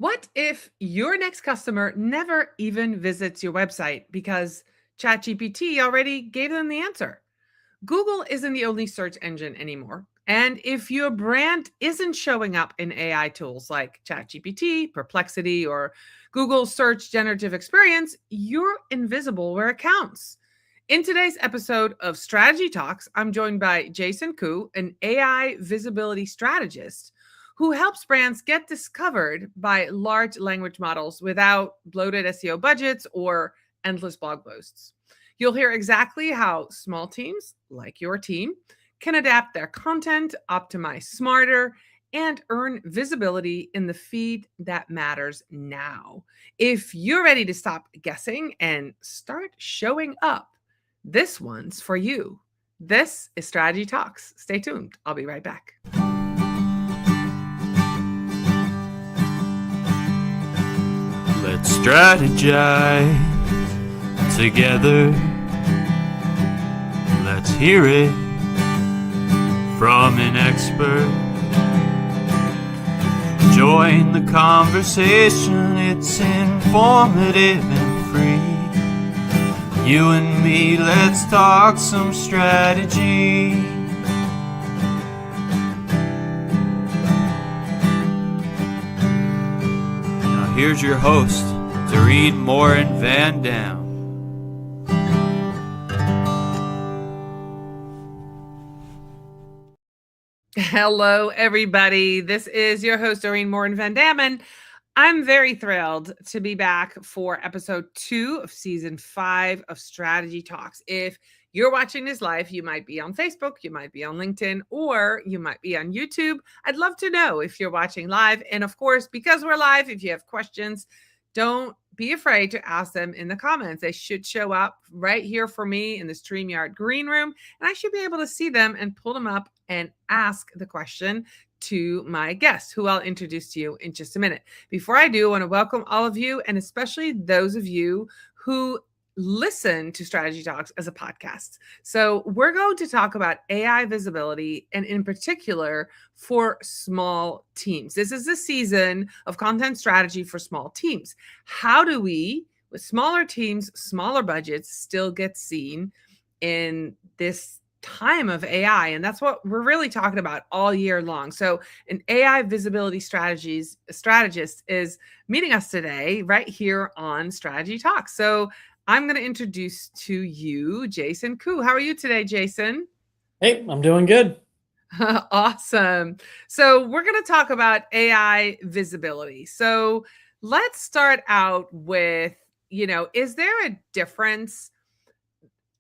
What if your next customer never even visits your website because ChatGPT already gave them the answer? Google isn't the only search engine anymore. And if your brand isn't showing up in AI tools like ChatGPT, Perplexity, or Google Search Generative Experience, you're invisible where it counts. In today's episode of Strategy Talks, I'm joined by Jason Khoo, an AI visibility strategist who helps brands get discovered by large language models without bloated SEO budgets or endless blog posts. You'll hear exactly how small teams, like your team, can adapt their content, optimize smarter, and earn visibility in the feed that matters now. If you're ready to stop guessing and start showing up, this one's for you. This is Strategy Talks. Stay tuned. I'll be right back. Let's strategize together. Let's hear it from an expert. Join the conversation, it's informative and free. You and me, let's talk some strategy. Now here's your host, Dorien Morin-van. Hello, everybody. This is your host, Dorien Morin-van, and I'm very thrilled to be back for episode 2 of season 5 of Strategy Talks. If you're watching this live, you might be on Facebook, you might be on LinkedIn, or you might be on YouTube. I'd love to know if you're watching live. And of course, because we're live, if you have questions, don't be afraid to ask them in the comments. They should show up right here for me in the StreamYard green room, and I should be able to see them and pull them up and ask the question to my guest, who I'll introduce to you in just a minute. Before I do, I want to welcome all of you, and especially those of you who listen to Strategy Talks as a podcast. So we're going to talk about AI visibility, and in particular for small teams. This is the season of content strategy for small teams. How do we, with smaller teams, smaller budgets, still get seen in this time of AI? And that's what we're really talking about all year long. So an AI visibility strategist is meeting us today right here on Strategy Talks. So I'm going to introduce to you Jason Khoo. How are you today, Jason? Hey, I'm doing good. Awesome. So we're going to talk about AI visibility. So let's start out with, is there a difference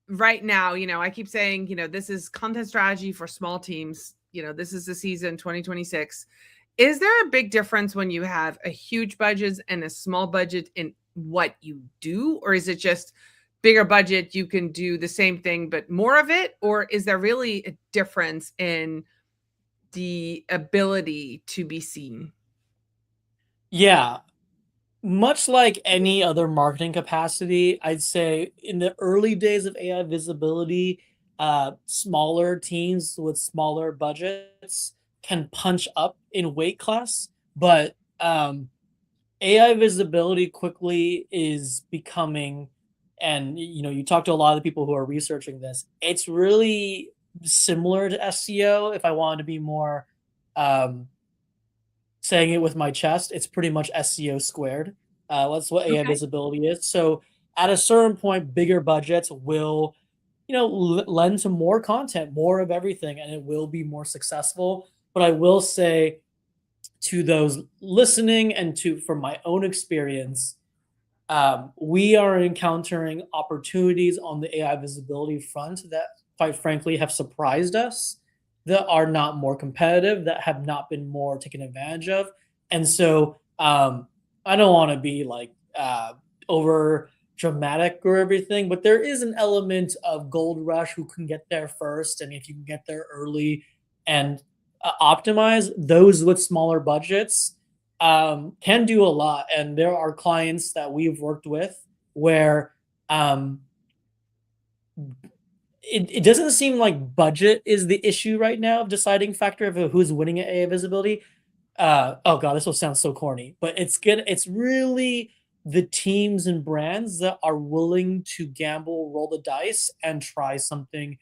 right now? I keep saying, this is content strategy for small teams. This is the season 2026. Is there a big difference when you have a huge budget and a small budget in what you do? Or is it just bigger budget, you can do the same thing, but more of it? Or is there really a difference in the ability to be seen? Yeah, much like any other marketing capacity, I'd say in the early days of AI visibility, smaller teams with smaller budgets can punch up in weight class, but AI visibility quickly is becoming, and you talk to a lot of the people who are researching this, it's really similar to SEO. If I wanted to be more saying it with my chest, it's pretty much SEO squared. That's what AI Okay. visibility is. So at a certain point, bigger budgets will, lend to more content, more of everything, and it will be more successful. But I will say to those listening and from my own experience, we are encountering opportunities on the AI visibility front that, quite frankly, have surprised us, that are not more competitive, that have not been more taken advantage of. And so I don't want to be like over dramatic or everything, but there is an element of gold rush who can get there first. And if you can get there early and optimize, those with smaller budgets can do a lot. And there are clients that we've worked with where it doesn't seem like budget is the issue right now of deciding factor of who's winning at AI visibility. oh god, this will sound so corny, but it's good. It's really the teams and brands that are willing to gamble, roll the dice, and try something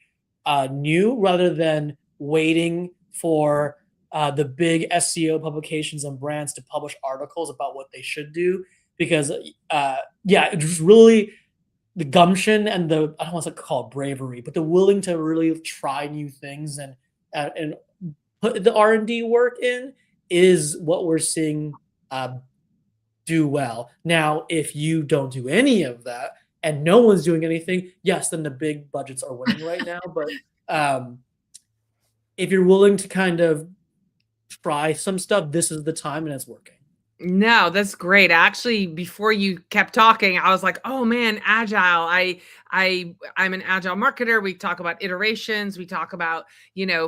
new rather than waiting for the big SEO publications and brands to publish articles about what they should do. Because yeah, it's just really the gumption and the, I don't want to call it bravery, but the willing to really try new things and put the R&D work in is what we're seeing do well. Now, if you don't do any of that and no one's doing anything, yes, then the big budgets are winning right now. But if you're willing to kind of try some stuff, this is the time and it's working. No, that's great. Actually, before you kept talking, I was like, "Oh man, agile." I'm an agile marketer. We talk about iterations. We talk about,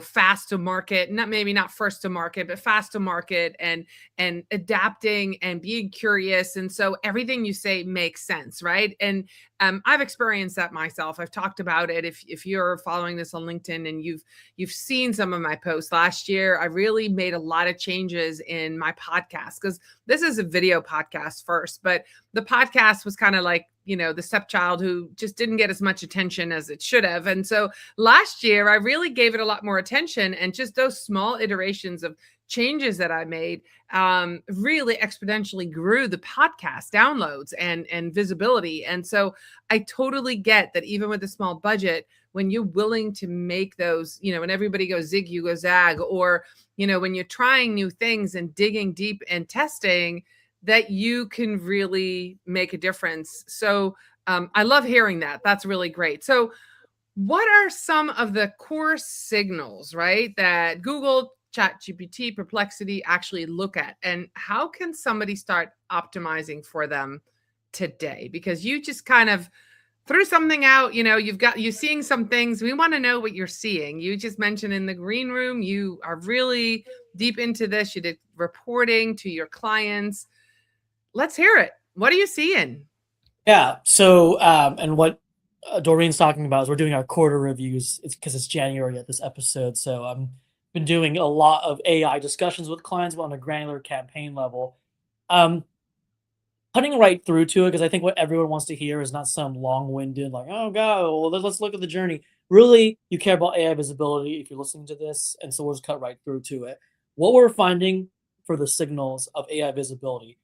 fast to market, not maybe not first to market, but fast to market and adapting and being curious. And so everything you say makes sense, right? And I've experienced that myself. I've talked about it. If you're following this on LinkedIn and you've seen some of my posts last year, I really made a lot of changes in my podcast because this is a video podcast first, but the podcast was kind of like, the stepchild who just didn't get as much attention as it should have. And so last year, I really gave it a lot more attention, and just those small iterations of changes that I made really exponentially grew the podcast downloads and visibility. And so I totally get that even with a small budget, when you're willing to make those, when everybody goes zig, you go zag, or, when you're trying new things and digging deep and testing, that you can really make a difference. So I love hearing that. That's really great. So what are some of the core signals, right, that Google, ChatGPT, Perplexity actually look at? And how can somebody start optimizing for them today? Because you just kind of threw something out, you're seeing some things. We want to know what you're seeing. You just mentioned in the green room, you are really deep into this. You did reporting to your clients. Let's hear it. What are you seeing? Yeah. So, and what Dorien's talking about is we're doing our quarter reviews. It's because it's January at this episode. So I've been doing a lot of AI discussions with clients on a granular campaign level. Cutting right through to it, because I think what everyone wants to hear is not some long-winded, like, oh god, well, let's look at the journey. Really, you care about AI visibility if you're listening to this, and so we'll just cut right through to it. What we're finding for the signals of AI visibility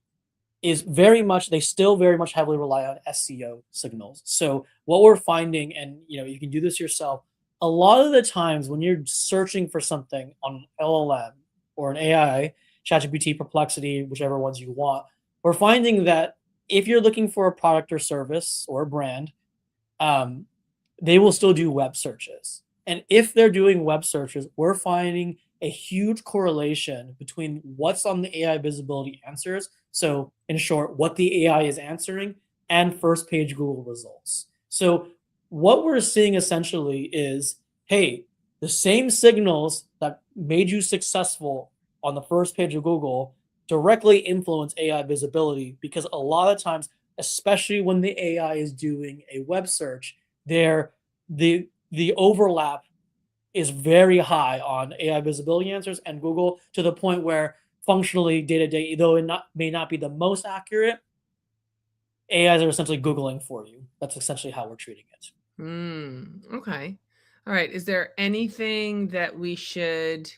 is they still very much heavily rely on SEO signals. So what we're finding, and you can do this yourself, a lot of the times when you're searching for something on LLM or an AI, ChatGPT, Perplexity, whichever ones you want, we're finding that if you're looking for a product or service or a brand, they will still do web searches. And if they're doing web searches, we're finding a huge correlation between what's on the AI visibility answers. So in short, what the AI is answering and first page Google results. So what we're seeing essentially is, hey, the same signals that made you successful on the first page of Google directly influence AI visibility, because a lot of times, especially when the AI is doing a web search, the overlap is very high on AI visibility answers and Google, to the point where functionally day to day, though it may not be the most accurate, AIs are essentially Googling for you. That's essentially how we're treating it. Okay. All right. Is there anything that we should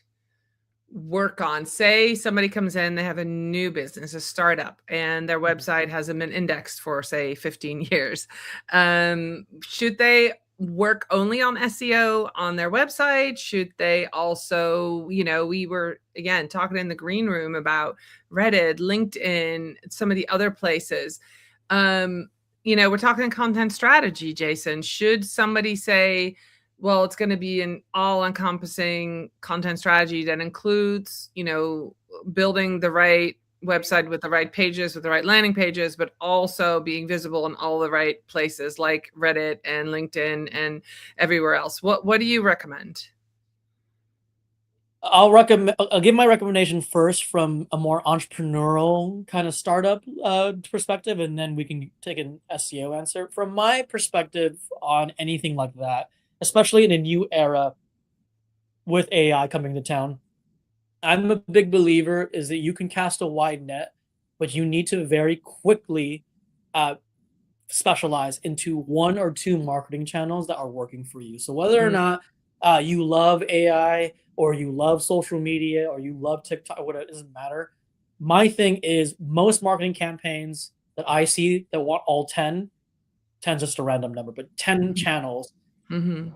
work on? Say somebody comes in, they have a new business, a startup, and their website hasn't been indexed for, say, 15 years. Should they work only on SEO on their website? Should they also, we were, again, talking in the green room about Reddit, LinkedIn, some of the other places. We're talking content strategy, Jason. Should somebody say, well, it's going to be an all-encompassing content strategy that includes, building the right website with the right pages, with the right landing pages, but also being visible in all the right places like Reddit and LinkedIn and everywhere else? What do you recommend? I'll give my recommendation first from a more entrepreneurial kind of startup perspective, and then we can take an SEO answer. From my perspective on anything like that, especially in a new era with AI coming to town, I'm a big believer is that you can cast a wide net, but you need to very quickly uh, specialize into one or two marketing channels that are working for you. So whether or Mm, not you love AI or you love social media or you love TikTok, or whatever, it doesn't matter. My thing is most marketing campaigns that I see that want all 10, 10 is just a random number, but 10 channels, mhm.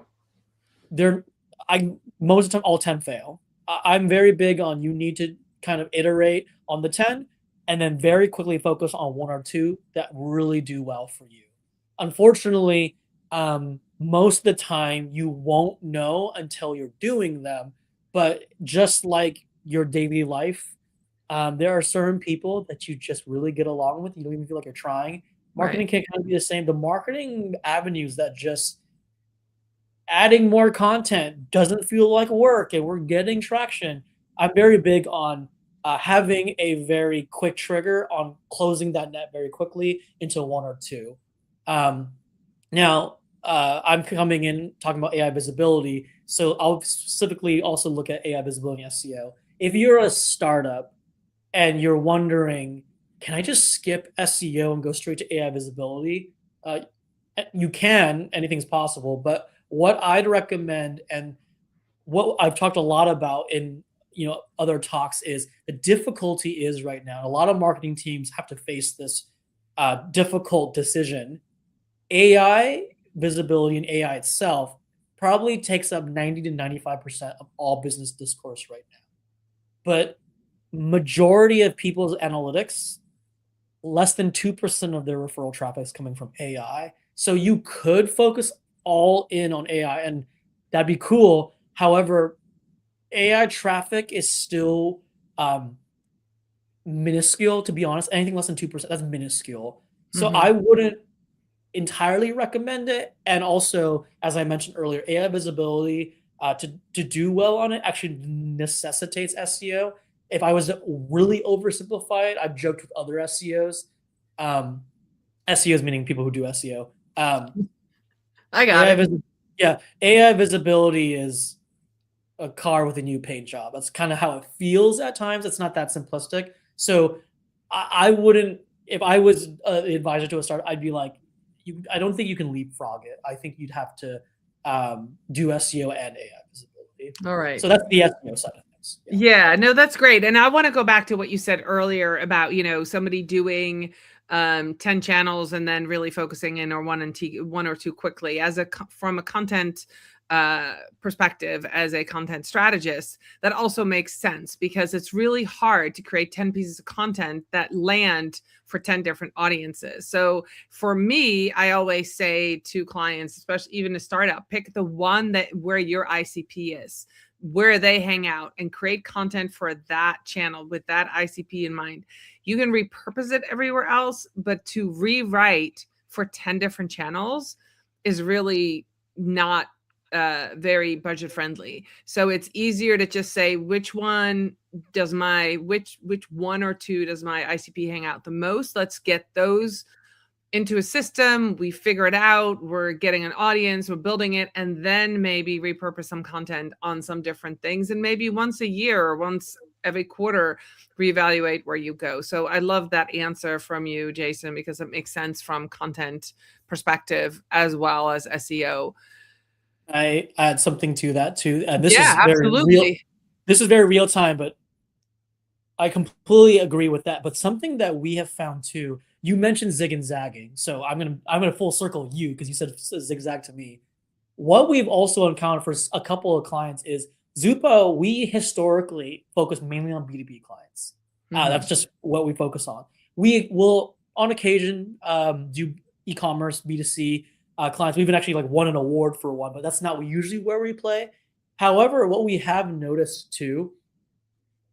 they're I most of the time all 10 fail. I'm very big on you need to kind of iterate on the 10 and then very quickly focus on one or two that really do well for you. Unfortunately, most of the time you won't know until you're doing them. But just like your daily life, there are certain people that you just really get along with. You don't even feel like you're trying. Right. Marketing can kind of be the same. The marketing avenues that just adding more content doesn't feel like work and we're getting traction. I'm very big on having a very quick trigger on closing that net very quickly into one or two. Um, now, I'm coming in talking about AI visibility, so I'll specifically also look at AI visibility and SEO. If you're a startup and you're wondering, can I just skip SEO and go straight to AI visibility? Uh, you can, anything's possible, but what I'd recommend and what I've talked a lot about in other talks is the difficulty is right now. A lot of marketing teams have to face this difficult decision. AI visibility and AI itself probably takes up 90 to 95% of all business discourse right now. But majority of people's analytics, less than 2% of their referral traffic is coming from AI. So you could focus all in on AI and that'd be cool. However, AI traffic is still minuscule, to be honest. Anything less than 2%, that's minuscule. So I Mhm. wouldn't entirely recommend it. And also, as I mentioned earlier, AI visibility to do well on it actually necessitates SEO. If I was to really oversimplify it, I've joked with other SEOs. SEOs meaning people who do SEO. I got AI it. vis- yeah, AI visibility is a car with a new paint job. That's kind of how it feels at times. It's not that simplistic. So I wouldn't, if I was an advisor to a startup, I'd be like, I don't think you can leapfrog it. I think you'd have to do SEO and AI visibility. All right. So that's the SEO side of things. Yeah. Yeah, no, that's great. And I want to go back to what you said earlier about, somebody doing 10 channels and then really focusing in on one or two quickly from a content perspective as a content strategist. That also makes sense because it's really hard to create 10 pieces of content that land for 10 different audiences. So for me, I always say to clients, especially even a startup, pick the one that where your ICP is, where they hang out, and create content for that channel with that ICP in mind. You can repurpose it everywhere else, but to rewrite for 10 different channels is really not very budget friendly. So it's easier to just say which one does which one or two does my ICP hang out the most. Let's get those into a system, we figure it out, we're getting an audience, we're building it, and then maybe repurpose some content on some different things. And maybe once a year or once every quarter, reevaluate where you go. So I love that answer from you, Jason, because it makes sense from content perspective as well as SEO. I add something to that too. This Yeah, is very real. absolutely. This is very real time, but I completely agree with that. But something that we have found too, you mentioned zig and zagging. So I'm gonna full circle you because you said zigzag to me. What we've also encountered for a couple of clients is Zupo. We historically focus mainly on B2B clients. That's Mhm. just what we focus on. We will on occasion do e-commerce B2C clients. We've even actually like won an award for one, but that's not usually where we play. However, what we have noticed too,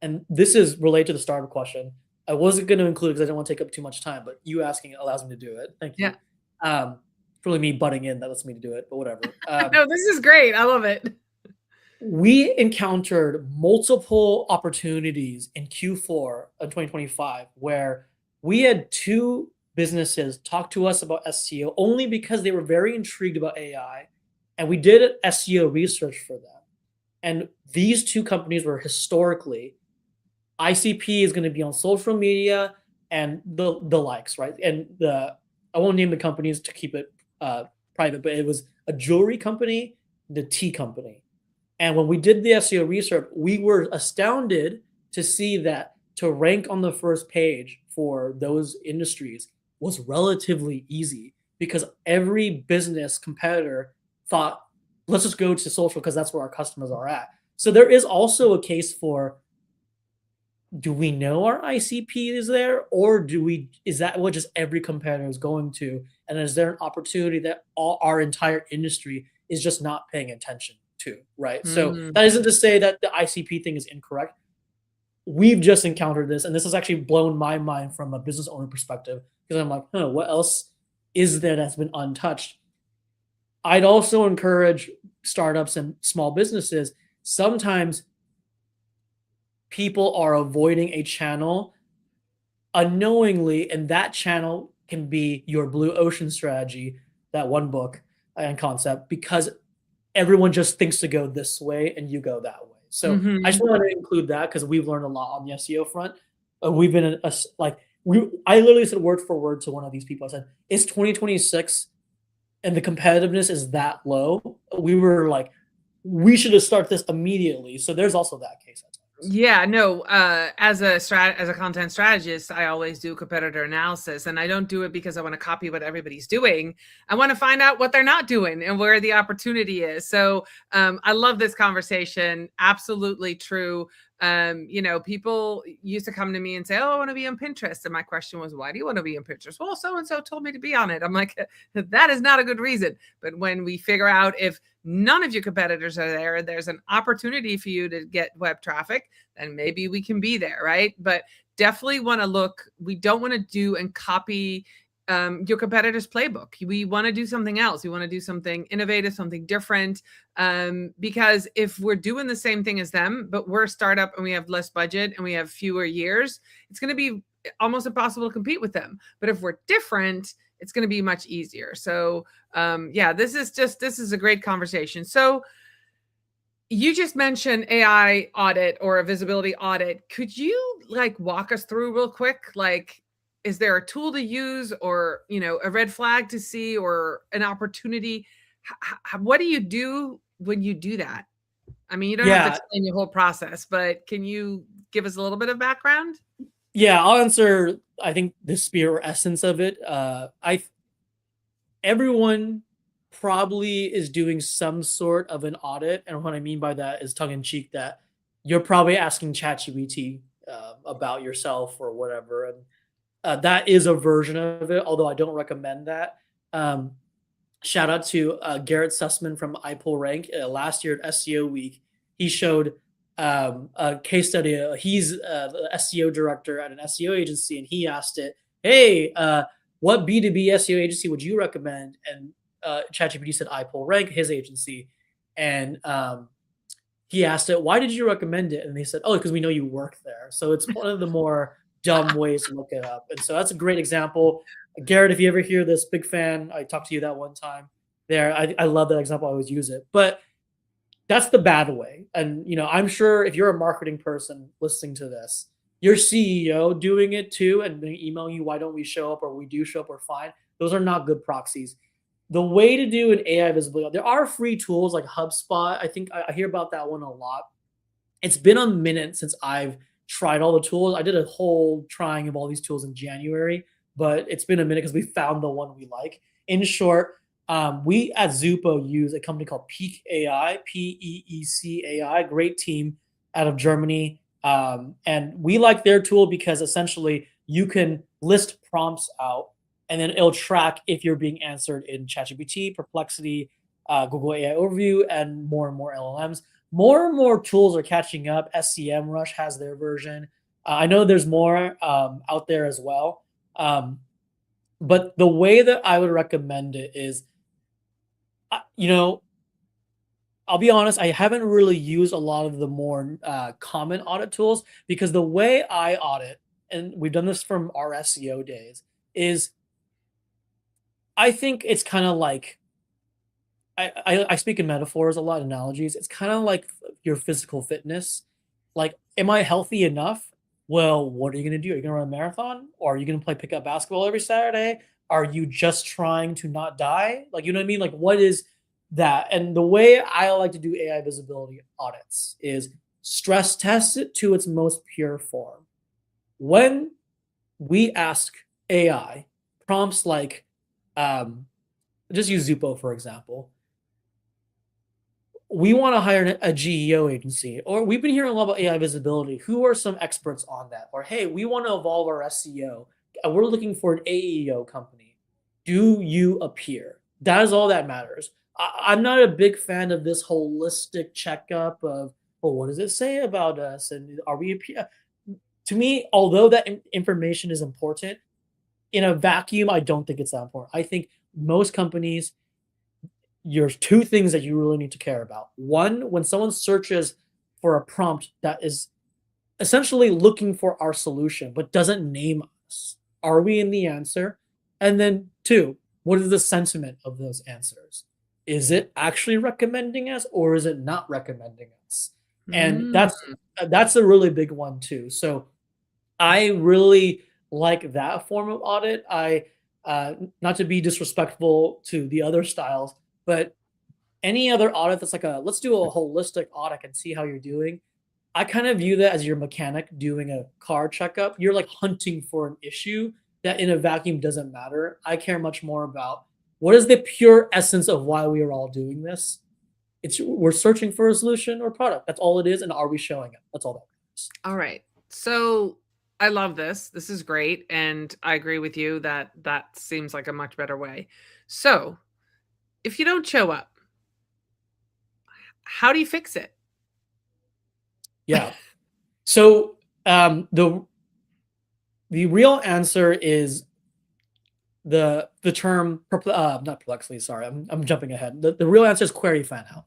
and this is related to the startup question. I wasn't going to include it because I didn't want to take up too much time, but you asking it allows me to do it. Thank Yeah. you. It's really me butting in that lets me to do it, but whatever. No, this is great. I love it. We encountered multiple opportunities in Q4 of 2025 where we had two businesses talk to us about SEO only because they were very intrigued about AI, and we did SEO research for them. And these two companies were historically ICP is going to be on social media and the likes, right? And I won't name the companies to keep it private, but it was a jewelry company, the tea company. And when we did the SEO research, we were astounded to see that to rank on the first page for those industries was relatively easy because every business competitor thought, let's just go to social because that's where our customers are at. So there is also a case for, do we know our ICP is there, or is that what just every competitor is going to? And is there an opportunity that our entire industry is just not paying attention to, right? So that isn't to say that the ICP thing is incorrect. We've just encountered this, and this has actually blown my mind from a business owner perspective because I'm like, what else is there that's been untouched? I'd also encourage startups and small businesses. Sometimes people are avoiding a channel unknowingly, and that channel can be your blue ocean strategy, that one book and concept, because everyone just thinks to go this way and you go that way. So I just wanted to include that because we've learned a lot on the SEO front. We've been I literally said word for word to one of these people. I said, it's 2026 and the competitiveness is that low. We were like, we should have started this immediately. So there's also that case. Yeah, no, as a content strategist, I always do competitor analysis, and I don't do it because I want to copy what everybody's doing. I want to find out what they're not doing and where the opportunity is. So I love this conversation. Absolutely true. People used to come to me and say, oh, I want to be on Pinterest. And my question was, why do you want to be on Pinterest? Well, so-and-so told me to be on it. I'm like, that is not a good reason. But when we figure out if none of your competitors are there, there's an opportunity for you to get web traffic, then maybe we can be there, right? But definitely want to look, we don't want to do and copy your competitor's playbook. We want to do something else. We want to do something innovative, something different. Because if we're doing the same thing as them, but we're a startup and we have less budget and we have fewer years, it's going to be almost impossible to compete with them. But if we're different, it's going to be much easier. So this is a great conversation. So you just mentioned AI audit or a visibility audit. Could you walk us through real quick? Is there a tool to use or, a red flag to see or an opportunity? What do you do when you do that? I mean, you don't have to explain your whole process, but can you give us a little bit of background? Yeah, I'll answer, I think, the spirit or essence of it. Everyone probably is doing some sort of an audit. And what I mean by that is tongue in cheek, that you're probably asking ChatGPT about yourself or whatever. And that is a version of it, although I don't recommend that. Shout out to Garrett Sussman from iPullRank. Last year at SEO Week, he showed a case study. He's the SEO director at an SEO agency, and he asked it, hey, what B2B SEO agency would you recommend? And ChatGPT said iPullRank, his agency. And he asked it, why did you recommend it? And they said, oh, because we know you work there. So it's one of the more dumb ways to look it up. And so that's a great example. Garrett, if you ever hear this, big fan. I talked to you that one time there. I love that example. I always use it. But that's the bad way. And, I'm sure if you're a marketing person listening to this, your CEO doing it too, and then emailing you, why don't we show up, or we do show up, we're fine. Those are not good proxies. The way to do an AI visibility, there are free tools like HubSpot. I think I hear about that one a lot. It's been a minute since I've tried all the tools. I did a whole trying of all these tools in January, but it's been a minute because we found the one we like. In short, we at Zupo use a company called Peak AI, Peec AI, great team out of Germany. And we like their tool because essentially you can list prompts out and then it'll track if you're being answered in ChatGPT, Perplexity, Google AI Overview, and more LLMs. More and more tools are catching up. SEMrush has their version. I know there's more out there as well. But the way that I would recommend it is, I'll be honest, I haven't really used a lot of the more common audit tools because the way I audit, and we've done this from our SEO days, is I think it's kind of like, I speak in metaphors, a lot of analogies. It's kind of like your physical fitness. Like, am I healthy enough? Well, what are you going to do? Are you going to run a marathon? Or are you going to play pickup basketball every Saturday? Are you just trying to not die? Like, you know what I mean? Like, what is that? And the way I like to do AI visibility audits is stress test it to its most pure form. When we ask AI prompts like, just use Zupo, for example, we want to hire a GEO agency, or we've been hearing a lot about AI visibility. Who are some experts on that? Or, hey, we want to evolve our SEO. We're looking for an AEO company. Do you appear? That is all that matters. I'm not a big fan of this holistic checkup of, well, what does it say about us? And are we appear? To me, although that information is important, in a vacuum, I don't think it's that important. I think most companies, there's two things that you really need to care about. One, when someone searches for a prompt that is essentially looking for our solution but doesn't name us, are we in the answer? And then two, what is the sentiment of those answers? Is it actually recommending us or is it not recommending us? And Mm. that's a really big one too. So I really like that form of audit. Not to be disrespectful to the other styles, but any other audit that's like a let's do a holistic audit and see how you're doing. I kind of view that as your mechanic doing a car checkup. You're like hunting for an issue that in a vacuum doesn't matter. I care much more about what is the pure essence of why we are all doing this. It's we're searching for a solution or product. That's all it is, and are we showing it? That's all that matters. All right. So I love this. This is great. And I agree with you that that seems like a much better way. So if you don't show up, how do you fix it? Yeah. So the real answer is the term not perplexity. Sorry, I'm jumping ahead. The real answer is query fan out.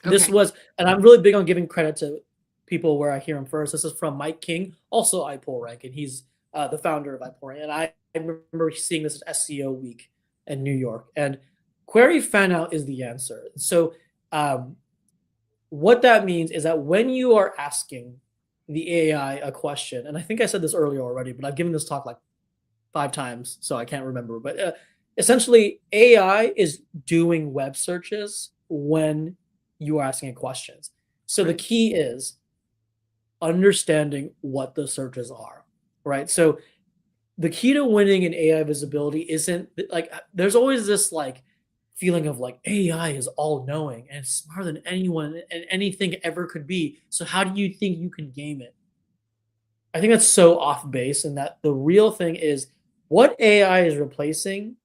This Okay. was, and I'm really big on giving credit to people where I hear them first. This is from Mike King, also iPull Rank, and he's the founder of iPull Rank. And I remember seeing this at SEO Week in New York. And query fan out is the answer. So what that means is that when you are asking the AI a question, and I think I said this earlier already, but I've given this talk like 5 times, so I can't remember. But essentially, AI is doing web searches when you are asking it questions. So the Right. key is understanding what the searches are, right? So the key to winning in AI visibility isn't like there's always this like feeling of like AI is all knowing and it's smarter than anyone and anything ever could be. So how do you think you can game it? I think that's so off base, and that the real thing is what AI is replacing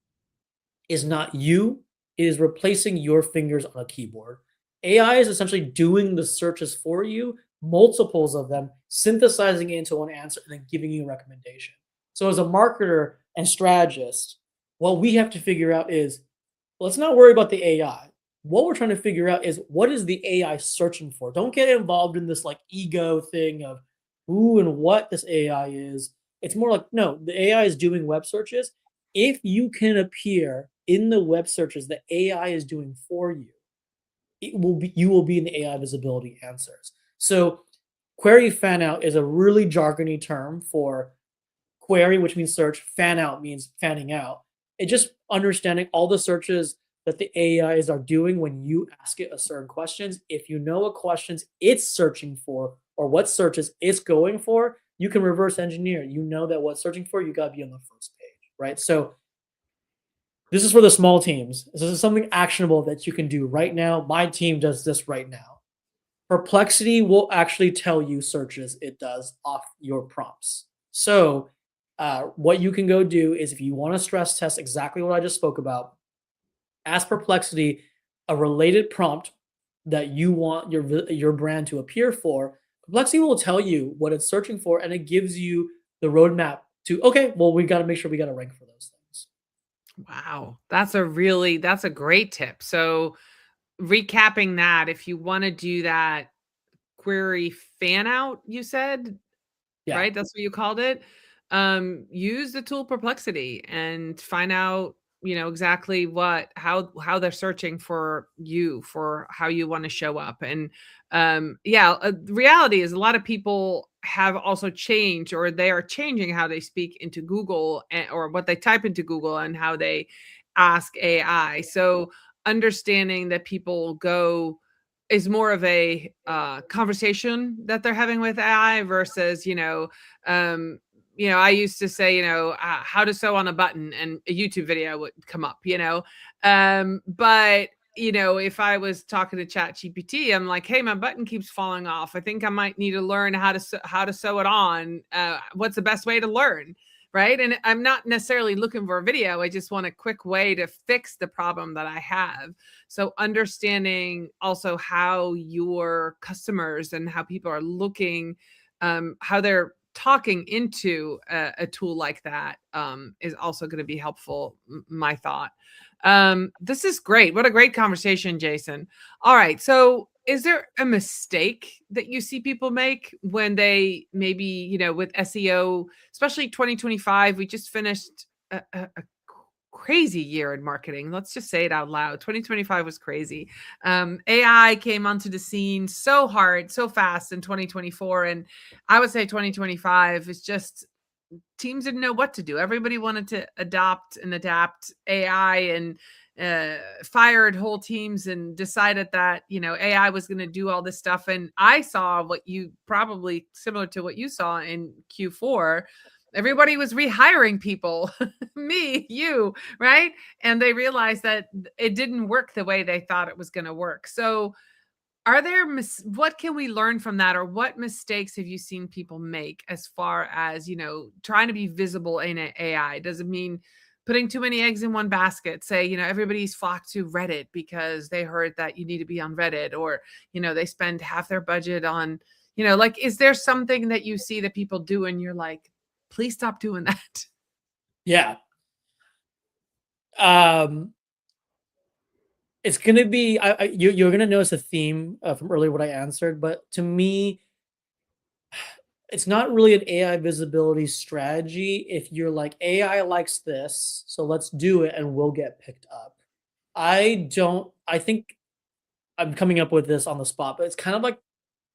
is not you, it is replacing your fingers on a keyboard. AI is essentially doing the searches for you, multiples of them, synthesizing it into one answer, and then giving you a recommendation. So, as a marketer and strategist, what we have to figure out is let's not worry about the AI. What we're trying to figure out is what is the AI searching for? Don't get involved in this like ego thing of who and what this AI is. It's more like, no, the AI is doing web searches. If you can appear in the web searches that AI is doing for you, you will be in the AI visibility answers. So query fan out is a really jargony term for query, which means search. Fan out means fanning out. It just understanding all the searches that the AIs are doing when you ask it a certain questions. If you know what questions it's searching for or what searches it's going for, you can reverse engineer. You know that what's searching for, you got to be on the first page, right? So this is for the small teams. This is something actionable that you can do right now. My team does this right now. Perplexity will actually tell you searches it does off your prompts. So what you can go do is if you want to stress test exactly what I just spoke about, ask Perplexity a related prompt that you want your brand to appear for. Perplexity will tell you what it's searching for, and it gives you the roadmap to okay, well we got to make sure we got to rank for those things. Wow. That's a great tip. So recapping that, if you want to do that query fan out, you said, Yeah, right? That's what you called it. Use the tool Perplexity and find out, exactly how they're searching for you, for how you want to show up. And yeah, the reality is a lot of people have also changed, or they are changing how they speak into Google, or what they type into Google, and how they ask AI. So understanding that people go is more of a conversation that they're having with AI versus, um, I used to say, how to sew on a button, and a YouTube video would come up, but if I was talking to ChatGPT, I'm like, hey, my button keeps falling off. I think I might need to learn how to sew it on. What's the best way to learn? Right. And I'm not necessarily looking for a video. I just want a quick way to fix the problem that I have. So understanding also how your customers and how people are looking, how they're talking into a tool like that, is also going to be helpful. My thought. This is great. What a great conversation, Jason. All right. So is there a mistake that you see people make when they maybe, with SEO, especially 2025? We just finished a crazy year in marketing. Let's just say it out loud. 2025 was crazy. AI came onto the scene so hard, so fast in 2024. And I would say 2025 is just, teams didn't know what to do. Everybody wanted to adopt and adapt AI, and fired whole teams and decided that, AI was going to do all this stuff. And I saw what you probably similar to what you saw in Q4. Everybody was rehiring people, me, you, right? And they realized that it didn't work the way they thought it was going to work. So are there what can we learn from that, or what mistakes have you seen people make as far as, trying to be visible in AI? Does it mean putting too many eggs in one basket? Say, everybody's flocked to Reddit because they heard that you need to be on Reddit, or, they spend half their budget on, like, is there something that you see that people do and you're like, please stop doing that? Yeah. Um, it's gonna be you're gonna notice a theme from earlier what I answered, but to me, it's not really an AI visibility strategy if you're like, AI likes this, so let's do it and we'll get picked up. I think I'm coming up with this on the spot, but it's kind of like,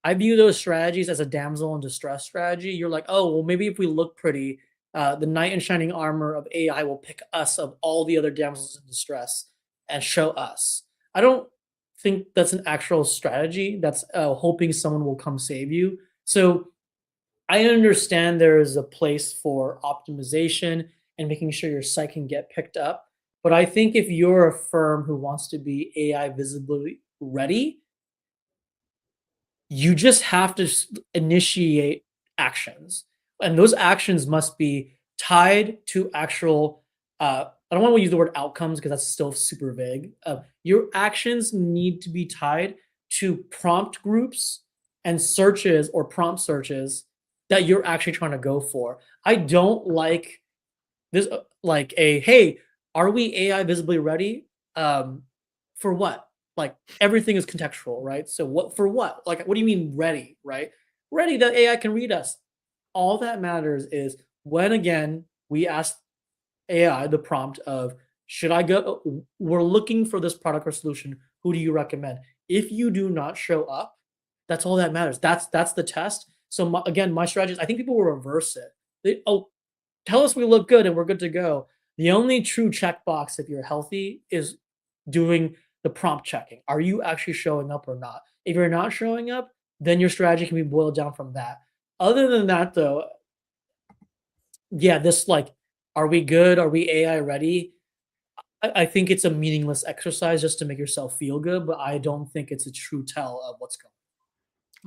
I view those strategies as a damsel in distress strategy. You're like, oh, well, maybe if we look pretty, the knight in shining armor of AI will pick us of all the other damsels in distress and show us. I don't think that's an actual strategy. That's hoping someone will come save you. So I understand there is a place for optimization and making sure your site can get picked up. But I think if you're a firm who wants to be AI visibility ready, you just have to initiate actions. And those actions must be tied to actual, I don't want to use the word outcomes because that's still super vague. Your actions need to be tied to prompt groups and searches or prompt searches that you're actually trying to go for. I don't like this, like a, hey, are we AI visibly ready? For what? Like everything is contextual, right? So what for what? Like what do you mean ready, right? Ready that AI can read us. All that matters is when again we ask AI the prompt of, should I go, we're looking for this product or solution, who do you recommend? If you do not show up, that's all that matters. That's the test. So again, my strategy is I think people will reverse it. Oh, tell us we look good and we're good to go. The only true checkbox if you're healthy is doing the prompt checking. Are you actually showing up or not? If you're not showing up, then your strategy can be boiled down from that. Other than that, though, yeah, this like, are we good? Are we AI ready? I think it's a meaningless exercise just to make yourself feel good, but I don't think it's a true tell of what's going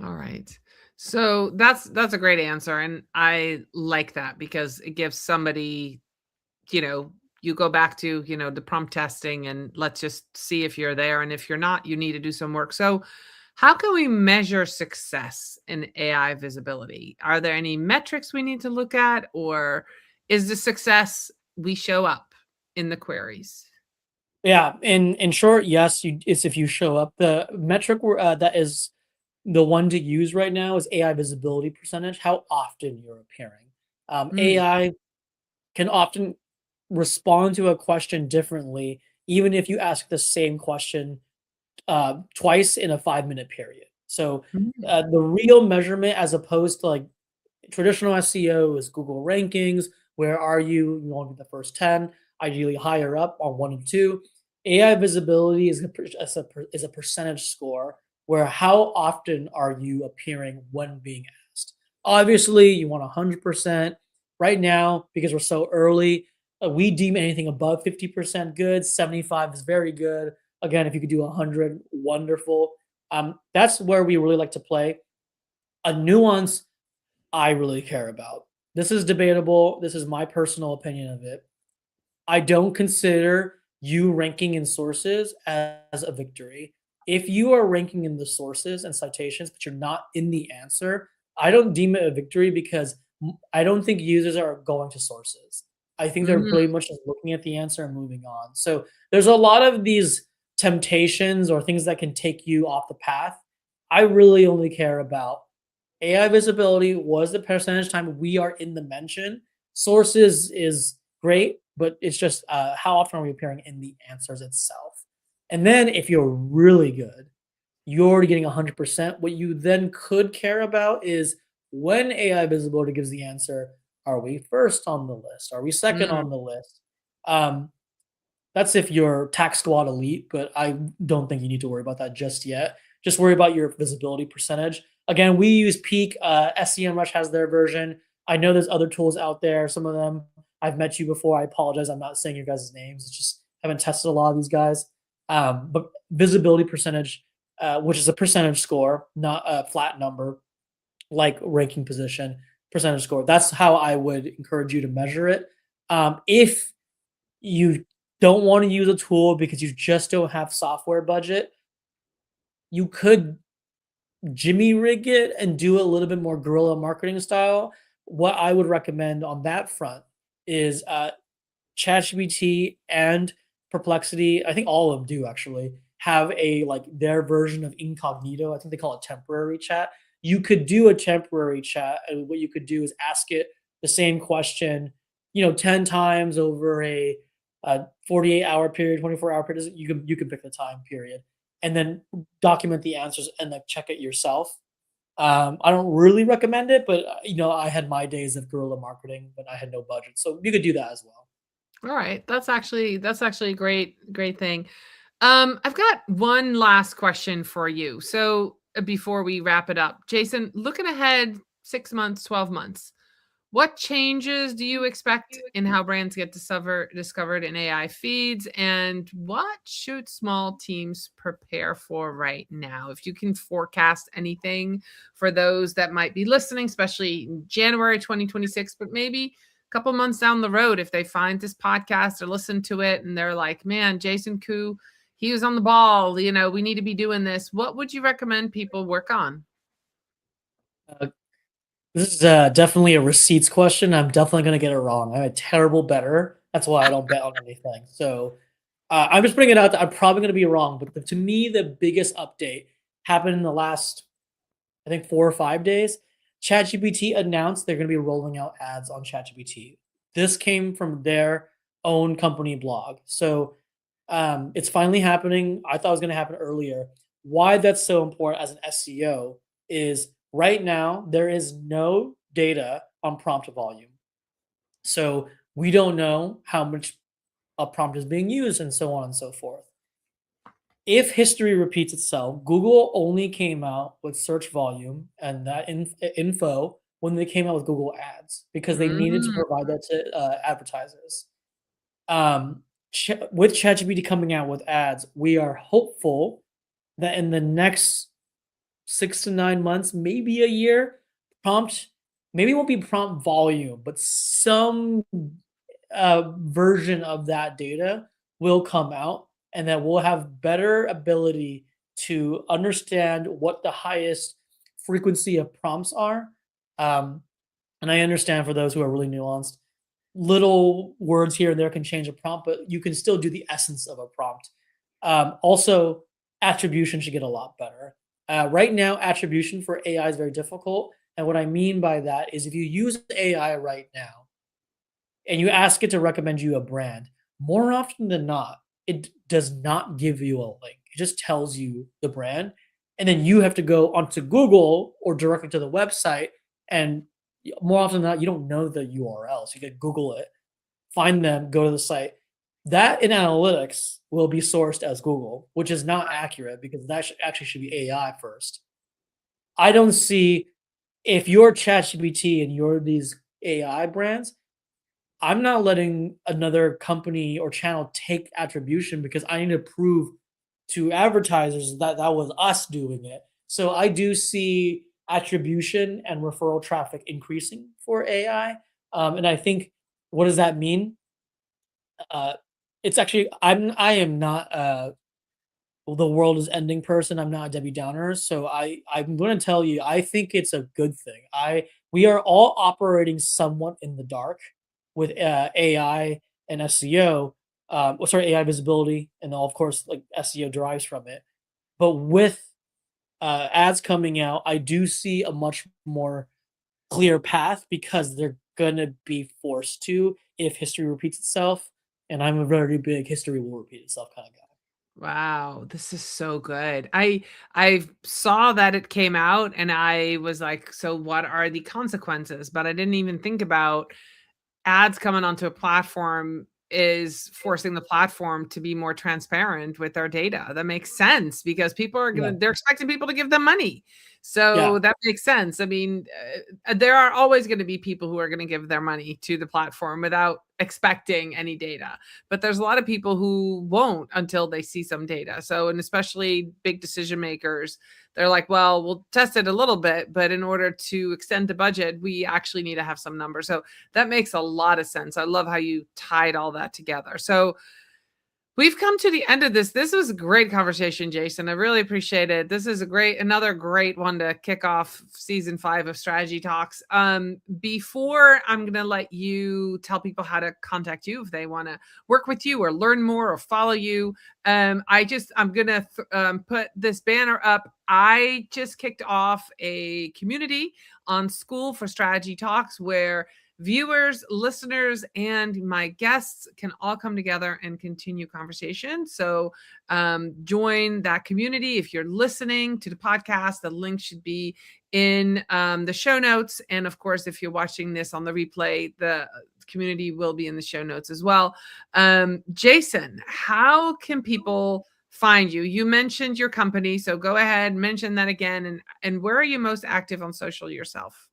All right. So that's a great answer. And I like that because it gives somebody, you go back to, the prompt testing, and let's just see if you're there. And if you're not, you need to do some work. So how can we measure success in AI visibility? Are there any metrics we need to look at, or is the success we show up in the queries? Yeah, in short, yes, it's if you show up. The metric that is the one to use right now is AI visibility percentage, how often you're appearing. Mm, AI can often respond to a question differently, even if you ask the same question twice in a 5-minute period. So mm, the real measurement, as opposed to like Traditional SEO is Google rankings. Where are you? You want to be the first 10, ideally higher up on 1 and 2. AI visibility is a percentage score where how often are you appearing when being asked. Obviously, you want 100%. Right now, because we're so early, we deem anything above 50% good. 75 is very good. Again, if you could do 100, wonderful. That's where we really like to play. A nuance I really care about. This is debatable. This is my personal opinion of it. I don't consider you ranking in sources as a victory. If you are ranking in the sources and citations, but you're not in the answer, I don't deem it a victory because I don't think users are going to sources. I think they're Mm, pretty much just looking at the answer and moving on. So there's a lot of these temptations or things that can take you off the path. I really only care about AI visibility. Was the percentage time we are in the mention. Sources is great, but it's just how often are we appearing in the answers itself? And then if you're really good, you're already getting 100%. What you then could care about is when AI visibility gives the answer, are we first on the list? Are we second mm. on the list? Um, that's if you're tax squad elite, but I don't think you need to worry about that just yet. Just worry about your visibility percentage. Again, we use Peak. SEMrush has their version. I know there's other tools out there. Some of them I've met you before. I apologize. I'm not saying your guys' names. It's just haven't tested a lot of these guys. But visibility percentage, which is a percentage score, not a flat number, like ranking position, percentage score. That's how I would encourage you to measure it. If you don't want to use a tool because you just don't have software budget, you could jimmy rig it and do a little bit more guerrilla marketing style. What I would recommend on that front is ChatGPT and Perplexity. I think all of them do actually have a like their version of incognito. I think they call it temporary chat. You could do a temporary chat, and what you could do is ask it the same question, 10 times over a 48-hour period, 24-hour period. You can pick the time period, and then document the answers and then check it yourself. I don't really recommend it, but I had my days of guerrilla marketing, but I had no budget, so you could do that as well. All right. That's actually a great thing. I've got one last question for you. So before we wrap it up, Jason, looking ahead 6 months, 12 months, what changes do you expect in how brands get discovered in AI feeds? And what should small teams prepare for right now? If you can forecast anything for those that might be listening, especially in January 2026, but maybe a couple months down the road, if they find this podcast or listen to it and they're like, man, Jason Khoo, he was on the ball, we need to be doing this. What would you recommend people work on? Uh, this is definitely a receipts question. I'm definitely going to get it wrong. I'm a terrible bettor. That's why I don't bet on anything. So I'm just putting it out that I'm probably going to be wrong. But to me, the biggest update happened in the last, I think, 4 or 5 days. ChatGPT announced they're going to be rolling out ads on ChatGPT. This came from their own company blog. So it's finally happening. I thought it was going to happen earlier. Why that's so important as an SEO is right now there is no data on prompt volume. So we don't know how much a prompt is being used and so on and so forth. If history repeats itself, Google only came out with search volume and that info when they came out with Google Ads because they needed to Mm, provide that to advertisers. With ChatGPT coming out with ads, we are hopeful that in the next 6 to 9 months, maybe a year, prompt maybe it won't be prompt volume, but some version of that data will come out, and that we'll have better ability to understand what the highest frequency of prompts are. Um, and I understand for those who are really nuanced, little words here and there can change a prompt, but you can still do the essence of a prompt. Also, attribution should get a lot better. Right now, attribution for AI is very difficult. And what I mean by that is if you use AI right now and you ask it to recommend you a brand, more often than not, it does not give you a link. It just tells you the brand. And then you have to go onto Google or directly to the website and more often than not, you don't know the URL, so you can Google it, find them, go to the site. That in analytics will be sourced as Google, which is not accurate because that actually should be AI first. I don't see if you're ChatGPT and you're these AI brands, I'm not letting another company or channel take attribution because I need to prove to advertisers that that was us doing it. So I do see attribution and referral traffic increasing for AI. And I think what does that mean? Uh, it's actually I am not the world is ending person. I'm not a Debbie Downer, so I'm going to tell you I think it's a good thing. I We are all operating somewhat in the dark with AI and SEO. AI visibility, and of course, like SEO derives from it. But with ads coming out, I do see a much more clear path because they're gonna be forced to if history repeats itself. And I'm a very big history will repeat itself kind of guy. Wow, this is so good. I saw that it came out and I was like, so what are the consequences? But I didn't even think about ads coming onto a platform is forcing the platform to be more transparent with their data. That makes sense because people are Yeah, they're expecting people to give them money. yeah, So that makes sense. I mean, there are always going to be people who are going to give their money to the platform without expecting any data. But there's a lot of people who won't until they see some data. So, and especially big decision makers, they're like, well, we'll test it a little bit, but in order to extend the budget, we actually need to have some numbers. So that makes a lot of sense. I love how you tied all that together. So we've come to the end of this. This was a great conversation, Jason. I really appreciate it. This is another great one to kick off season 5 of Strategy Talks. Before I'm going to let you tell people how to contact you if they want to work with you or learn more or follow you. I'm going to put this banner up. I just kicked off a community on School for Strategy Talks where viewers, listeners, and my guests can all come together and continue conversation. So join that community. If you're listening to the podcast, the link should be in the show notes. And of course, if you're watching this on the replay, the community will be in the show notes as well. Jason, how can people find you? You mentioned your company, so go ahead, mention that again. And where are you most active on social yourself?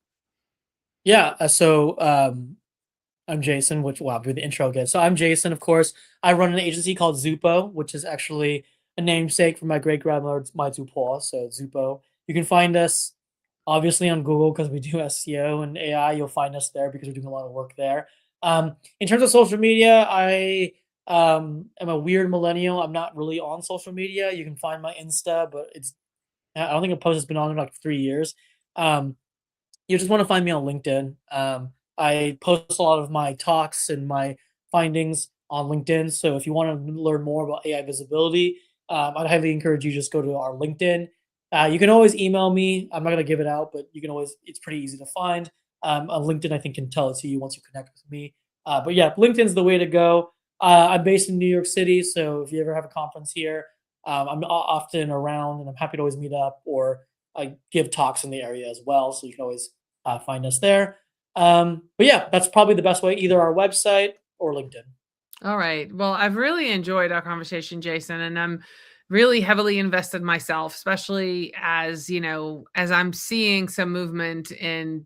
yeah. I'm Jason, which wow, I'll do the intro again. So I'm Jason, of course. I run an agency called Zupo, which is actually a namesake for my great grandmother, my Zupo. So Zupo. You can find us obviously on Google because we do SEO and AI. You'll find us there because we're doing a lot of work there. In terms of social media, I am a weird millennial. I'm not really on social media. You can find my Insta, but I don't think a post has been on in like 3 years. Um, you just want to find me on LinkedIn. I post a lot of my talks and my findings on LinkedIn. So if you want to learn more about AI visibility, I'd highly encourage you just go to our LinkedIn. You can always email me. I'm not going to give it out, but you can always, it's pretty easy to find. On LinkedIn, I think can tell it to you once you connect with me. But yeah, LinkedIn's the way to go. I'm based in New York City. So if you ever have a conference here, I'm often around and I'm happy to always meet up or I give talks in the area as well. So you can always find us there. But yeah, that's probably the best way, either our website or LinkedIn. All right. Well, I've really enjoyed our conversation, Jason, and I'm really heavily invested myself, especially as, as I'm seeing some movement in,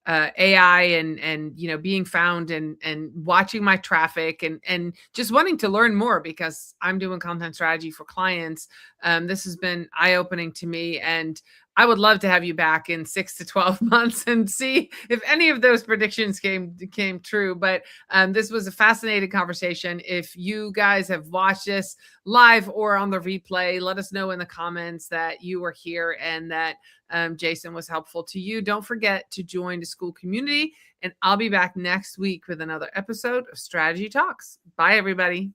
AI and being found and watching my traffic and just wanting to learn more because I'm doing content strategy for clients. This has been eye-opening to me, and I would love to have you back in 6 to 12 months and see if any of those predictions came true. But this was a fascinating conversation. If you guys have watched this live or on the replay, let us know in the comments that you were here and that Jason was helpful to you. Don't forget to join the school community, and I'll be back next week with another episode of Strategy Talks. Bye, everybody.